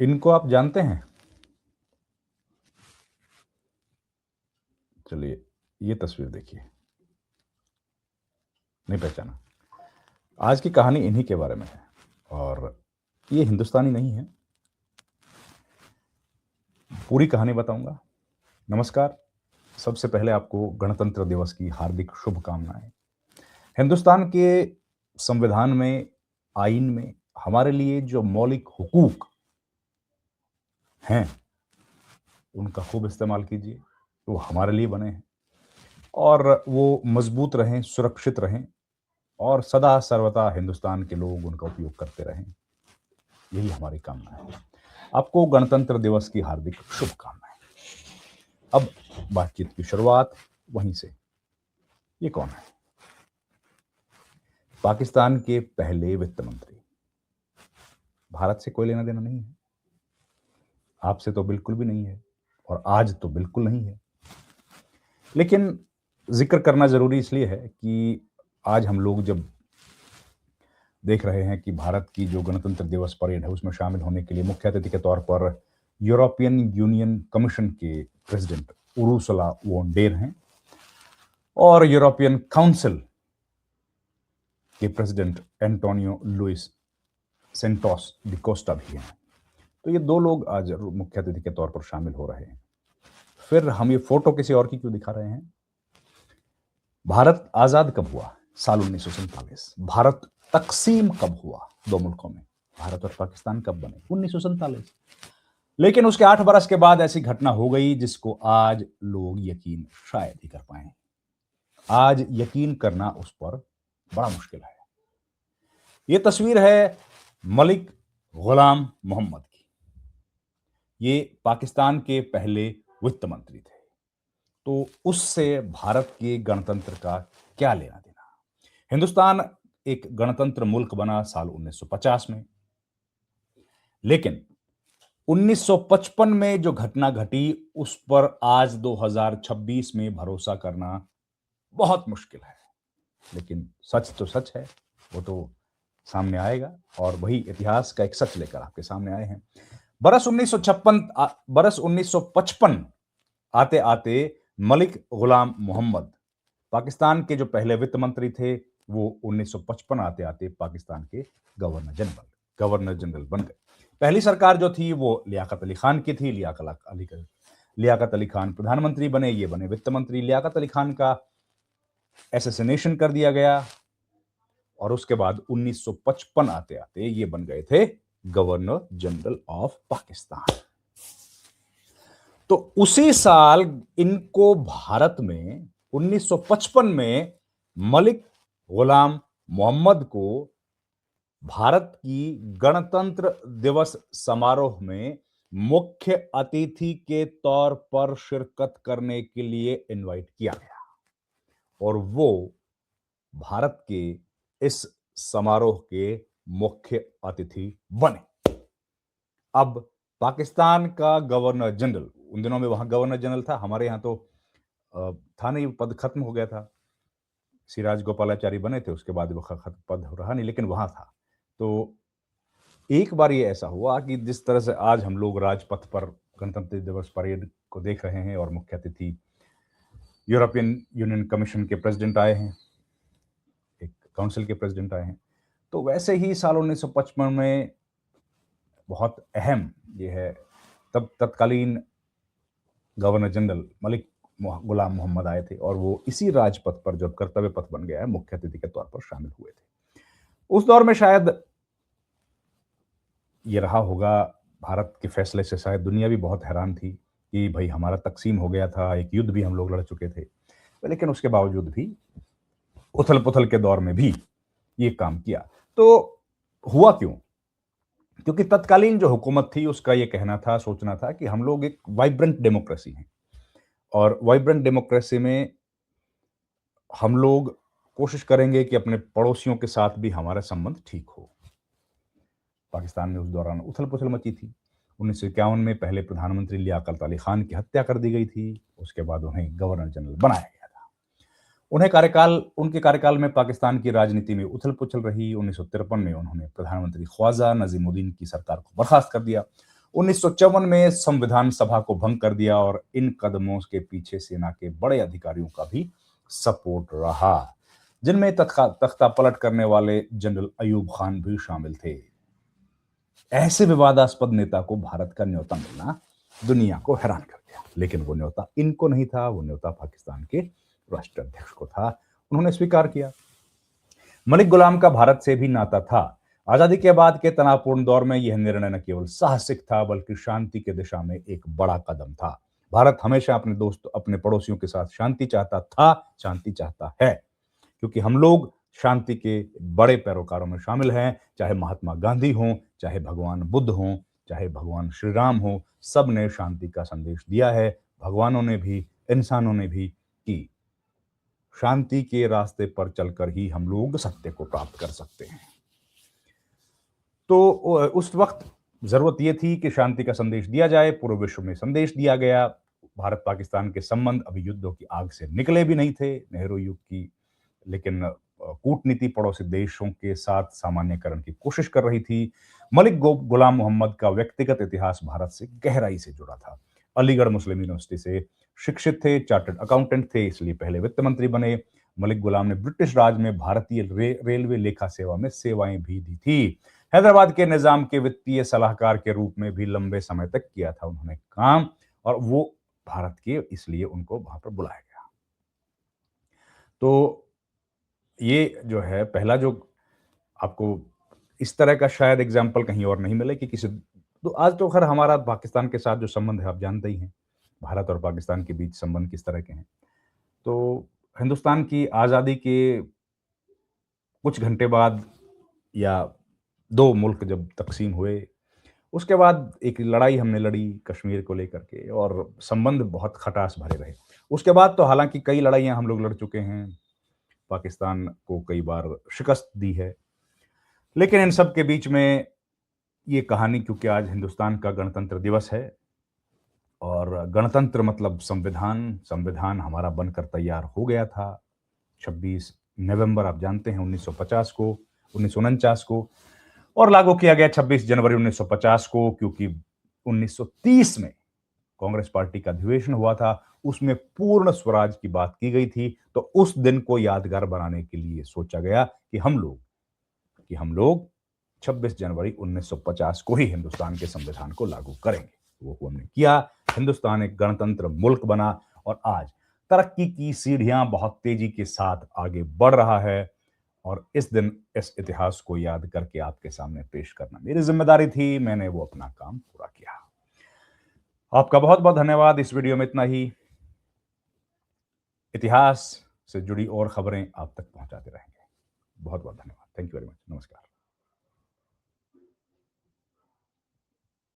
इनको आप जानते हैं? चलिए, ये तस्वीर देखिए। नहीं पहचाना? आज की कहानी इन्हीं के बारे में है और ये हिंदुस्तानी नहीं है। पूरी कहानी बताऊंगा। नमस्कार। सबसे पहले आपको गणतंत्र दिवस की हार्दिक शुभकामनाएं। हिंदुस्तान के संविधान में, आईन में हमारे लिए जो मौलिक हुकूक हैं, उनका खूब इस्तेमाल कीजिए। वो हमारे लिए बने हैं और वो मजबूत रहें, सुरक्षित रहें और सदा सर्वदा हिंदुस्तान के लोग उनका उपयोग करते रहें। यही हमारी कामना है। आपको गणतंत्र दिवस की हार्दिक शुभकामनाएं। अब बातचीत की शुरुआत वहीं से। ये कौन है? पाकिस्तान के पहले वित्त मंत्री। भारत से कोई लेना देना नहीं है, आपसे तो बिल्कुल भी नहीं है और आज तो बिल्कुल नहीं है। लेकिन जिक्र करना जरूरी इसलिए है कि आज हम लोग जब देख रहे हैं कि भारत की जो गणतंत्र दिवस परेड है उसमें शामिल होने के लिए मुख्य अतिथि के तौर पर यूरोपियन यूनियन कमीशन के प्रेसिडेंट उर्सुला वॉन डेर हैं और यूरोपियन काउंसिल के president Antonio Luis Santos da Costa भी हैं। तो ये दो लोग आज मुख्य अतिथि के तौर पर शामिल हो रहे हैं। फिर हम ये फोटो किसी और की क्यों दिखा रहे हैं? भारत आजाद कब हुआ? साल 1947। भारत तकसीम कब हुआ दो मुल्कों में? भारत और पाकिस्तान कब बने? 1947। लेकिन उसके 8 बरस के बाद ऐसी घटना हो गई जिसको आज लोग यकीन शायद ही कर पाए। आज यकीन करना उस पर बड़ा मुश्किल है। यह तस्वीर है मलिक गुलाम मोहम्मद की। ये पाकिस्तान के पहले वित्त मंत्री थे। तो उससे भारत के गणतंत्र का क्या लेना देना? हिंदुस्तान एक गणतंत्र मुल्क बना साल 1950 में, लेकिन 1955 में जो घटना घटी उस पर आज 2026 में भरोसा करना बहुत मुश्किल है। लेकिन सच तो सच है, वो तो सामने आएगा और वही इतिहास का एक सच लेकर आपके सामने आए हैं। बरस 1955 आते आते मलिक गुलाम मोहम्मद पाकिस्तान के जो पहले वित्त मंत्री थे, वो 1955 आते आते पाकिस्तान के गवर्नर जनरल बन गए। पहली सरकार जो थी वो लियाकत अली खान की थी। लियाकत अली खान प्रधानमंत्री बने, ये बने वित्त मंत्री। लियाकत अली खान का एसेसिनेशन कर दिया गया और उसके बाद 1955 आते आते ये बन गए थे गवर्नर जनरल ऑफ पाकिस्तान। तो उसी साल इनको भारत में 1955 में मलिक गुलाम मोहम्मद को भारत की गणतंत्र दिवस समारोह में मुख्य अतिथि के तौर पर शिरकत करने के लिए इनवाइट किया गया और वो भारत के इस समारोह के मुख्य अतिथि बने। अब पाकिस्तान का गवर्नर जनरल, उन दिनों में वहां गवर्नर जनरल था, हमारे यहां तो था नहीं, पद खत्म हो गया था। सिराज गोपालाचारी बने थे, उसके बाद वो पद रहा नहीं, लेकिन वहां था। तो एक बार ये ऐसा हुआ कि जिस तरह से आज हम लोग राजपथ पर गणतंत्र दिवस परेड को देख रहे हैं और मुख्य अतिथि यूरोपियन यूनियन कमीशन के प्रेसिडेंट आए हैं, एक काउंसिल के प्रेसिडेंट आए हैं, तो वैसे ही साल 1955 में बहुत अहम ये है, तब तत्कालीन गवर्नर जनरल मलिक गुलाम मोहम्मद आए थे और वो इसी राजपथ पर, जब कर्तव्य पथ बन गया है, मुख्य अतिथि के तौर पर शामिल हुए थे। उस दौर में शायद ये रहा होगा, भारत के फैसले से शायद दुनिया भी बहुत हैरान थी कि भाई हमारा तकसीम हो गया था, एक युद्ध भी हम लोग लड़ चुके थे, लेकिन उसके बावजूद भी उथल पुथल के दौर में भी ये काम किया। तो हुआ क्यों? क्योंकि तत्कालीन जो हुकूमत थी उसका ये कहना था, सोचना था कि हम लोग एक वाइब्रेंट डेमोक्रेसी हैं और वाइब्रेंट डेमोक्रेसी में हम लोग कोशिश करेंगे कि अपने पड़ोसियों के साथ भी हमारा संबंध ठीक हो। पाकिस्तान में उस दौरान उथल पुथल मची थी। 1951 में पहले प्रधानमंत्री लियाकत अली खान की हत्या कर दी गई थी, उसके बाद उन्हें गवर्नर जनरल बनाया गया था। उनके कार्यकाल में पाकिस्तान की राजनीति में उथल पुथल रही। 1953 में उन्होंने प्रधानमंत्री ख्वाजा नजीमुद्दीन की सरकार को बर्खास्त कर दिया। 1954 में संविधान सभा को भंग कर दिया और इन कदमों के पीछे सेना के बड़े अधिकारियों का भी सपोर्ट रहा, जिनमें तख्ता पलट करने वाले जनरल अयूब खान भी शामिल थे। ऐसे विवादास्पद नेता को भारत का न्योता मिलना दुनिया को हैरान कर दिया, लेकिन वो न्योता इनको नहीं था, वो न्योता पाकिस्तान के राष्ट्राध्यक्ष को था। उन्होंने स्वीकार किया। मलिक गुलाम का भारत से भी नाता था। आजादी के बाद के तनावपूर्ण दौर में यह निर्णय न केवल साहसिक था बल्कि शांति की दिशा में एक बड़ा कदम था। भारत हमेशा अपने दोस्तों, अपने पड़ोसियों के साथ शांति चाहता था, शांति चाहता है, क्योंकि हम लोग शांति के बड़े पैरोकारों में शामिल हैं। चाहे महात्मा गांधी हों, चाहे भगवान बुद्ध हों, चाहे भगवान श्री राम हो, सब ने शांति का संदेश दिया है। भगवानों ने भी, इंसानों ने भी, कि शांति के रास्ते पर चलकर ही हम लोग सत्य को प्राप्त कर सकते हैं। तो उस वक्त जरूरत यह थी कि शांति का संदेश दिया जाए। पूरे विश्व में संदेश दिया गया। भारत पाकिस्तान के संबंध अभी युद्धों की आग से निकले भी नहीं थे, नेहरू युग की, लेकिन कूटनीति पड़ोसी देशों के साथ सामान्यकरण की कोशिश कर रही थी। मलिक गुलाम मोहम्मद का व्यक्तिगत इतिहास भारत से गहराई से जुड़ा था। अलीगढ़ मुस्लिम यूनिवर्सिटी से शिक्षित थे, चार्टर्ड अकाउंटेंट थे, इसलिए पहले वित्त मंत्री बने। मलिक गुलाम ने ब्रिटिश राज में भारतीय रेलवे लेखा सेवा में सेवाएं भी दी थी। हैदराबाद के निजाम के वित्तीय सलाहकार के रूप में भी लंबे समय तक किया था उन्होंने काम, और वो भारत के, इसलिए उनको वहां पर बुलाया गया। तो ये जो है पहला, जो आपको इस तरह का शायद एग्जाम्पल कहीं और नहीं मिले कि किसी, तो आज तो खैर हमारा पाकिस्तान के साथ जो संबंध है आप जानते ही हैं, भारत और पाकिस्तान के बीच संबंध किस तरह के हैं। तो हिंदुस्तान की आज़ादी के कुछ घंटे बाद, या दो मुल्क जब तकसीम हुए, उसके बाद एक लड़ाई हमने लड़ी कश्मीर को लेकर के, और संबंध बहुत खटास भरे रहे। उसके बाद तो हालांकि कई लड़ाइयां हम लोग लड़ चुके हैं, पाकिस्तान को कई बार शिकस्त दी है, लेकिन इन सब के बीच में ये कहानी, क्योंकि आज हिंदुस्तान का गणतंत्र दिवस है, और गणतंत्र मतलब संविधान, संविधान हमारा बनकर तैयार हो गया था 26 नवंबर, आप जानते हैं, 1950 को, 1949 को, और लागू किया गया 26 जनवरी 1950 को, क्योंकि 1930 में कांग्रेस पार्टी का अधिवेशन हुआ था, उसमें पूर्ण स्वराज की बात की गई थी। तो उस दिन को यादगार बनाने के लिए सोचा गया कि हम लोग 26 जनवरी 1950 को ही हिंदुस्तान के संविधान को लागू करेंगे। वो हमने किया। हिंदुस्तान एक गणतंत्र मुल्क बना, और आज तरक्की की सीढ़ियां बहुत तेजी के साथ आगे बढ़ रहा है। और इस दिन इस इतिहास को याद करके आपके सामने पेश करना मेरी जिम्मेदारी थी। मैंने वो अपना काम पूरा किया। आपका बहुत बहुत धन्यवाद। इस वीडियो में इतना ही। इतिहास से जुड़ी और खबरें आप तक पहुंचाते रहेंगे। बहुत बहुत धन्यवाद। Thank you very much.